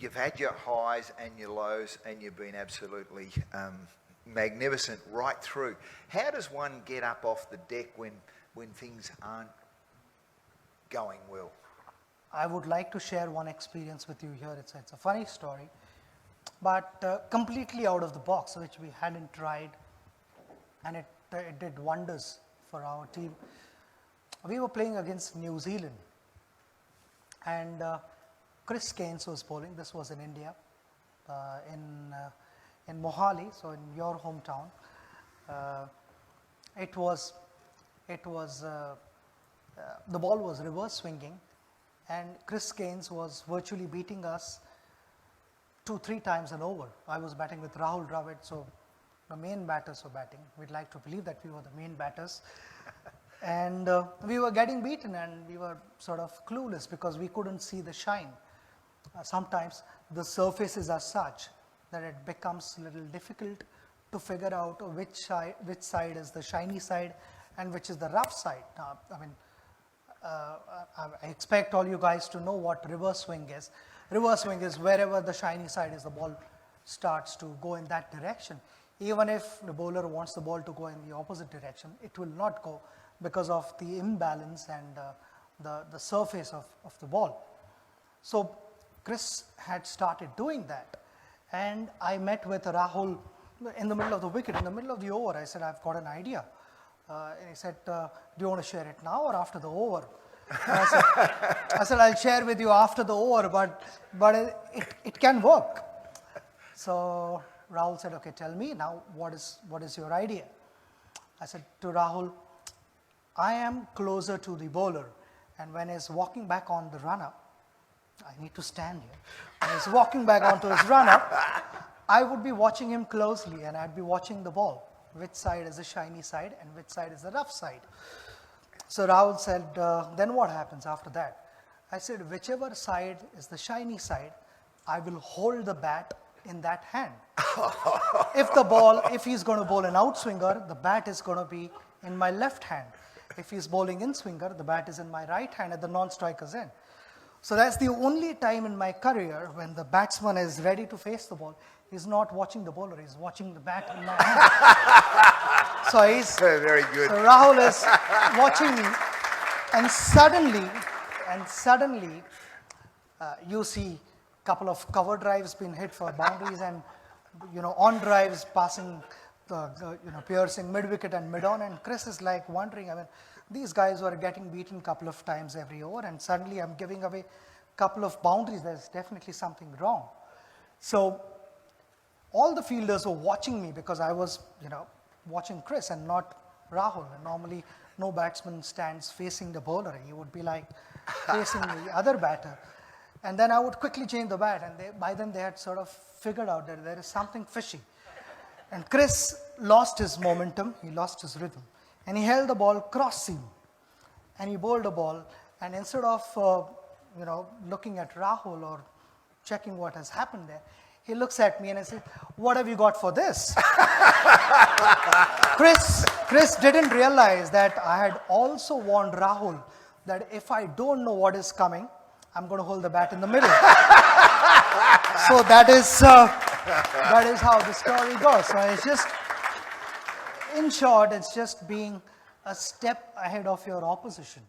you've had your highs and your lows, and you've been absolutely magnificent right through. How does one get up off the deck when things aren't going well? I would like to share one experience with you here. It's a funny story, but completely out of the box, which we hadn't tried, and it did wonders for our team. We were playing against New Zealand, and Chris Keynes was bowling. This was in India, in Mohali, so in your hometown. The ball was reverse swinging, and Chris Keynes was virtually beating us 2-3 times an over. I was batting with Rahul Dravid, so the main batters were batting. We'd like to believe that we were the main batters. And we were getting beaten, and we were sort of clueless because we couldn't see the shine. Sometimes the surfaces are such that it becomes a little difficult to figure out which side is the shiny side and which is the rough side. I expect all you guys to know what reverse swing is. Reverse swing is wherever the shiny side is, the ball starts to go in that direction. Even if the bowler wants the ball to go in the opposite direction, it will not go because of the imbalance and the surface of the ball. So Chris had started doing that, and I met with Rahul in the middle of the wicket, in the middle of the over. I said, I've got an idea. And he said, do you want to share it now or after the over? I said, I'll share with you after the over, but it can work. So Rahul said, okay, tell me now, what is your idea? I said to Rahul, I am closer to the bowler, and when he's walking back on the run-up, I need to stand here. When he's walking back onto his run-up, I would be watching him closely, and I'd be watching the ball. Which side is the shiny side and which side is the rough side? So Rahul said, then what happens after that? I said, whichever side is the shiny side, I will hold the bat in that hand. If he's going to bowl an outswinger, the bat is going to be in my left hand. If he's bowling in swinger, the bat is in my right hand at the non-striker's end. So that's the only time in my career when the batsman is ready to face the ball. He's not watching the bowler, he's watching the bat in my hand. So he's very good. So Rahul is watching me, and suddenly you see a couple of cover drives being hit for boundaries, and on drives passing, piercing mid-wicket and mid-on, and Chris is like wondering, these guys were getting beaten a couple of times every over, and suddenly I'm giving away a couple of boundaries. There's definitely something wrong. So all the fielders were watching me because I was, watching Chris and not Rahul. And normally, no batsman stands facing the bowler. He would be like facing the other batter. And then I would quickly change the bat, and by then they had sort of figured out that there is something fishy. And Chris lost his momentum, he lost his rhythm, and he held the ball cross seam, and he bowled a ball, and instead of looking at Rahul or checking what has happened there, he looks at me and I said, what have you got for this? Chris didn't realize that I had also warned Rahul that if I don't know what is coming, I'm going to hold the bat in the middle. So that is how the story goes. So it's just, in short, it's just being a step ahead of your opposition.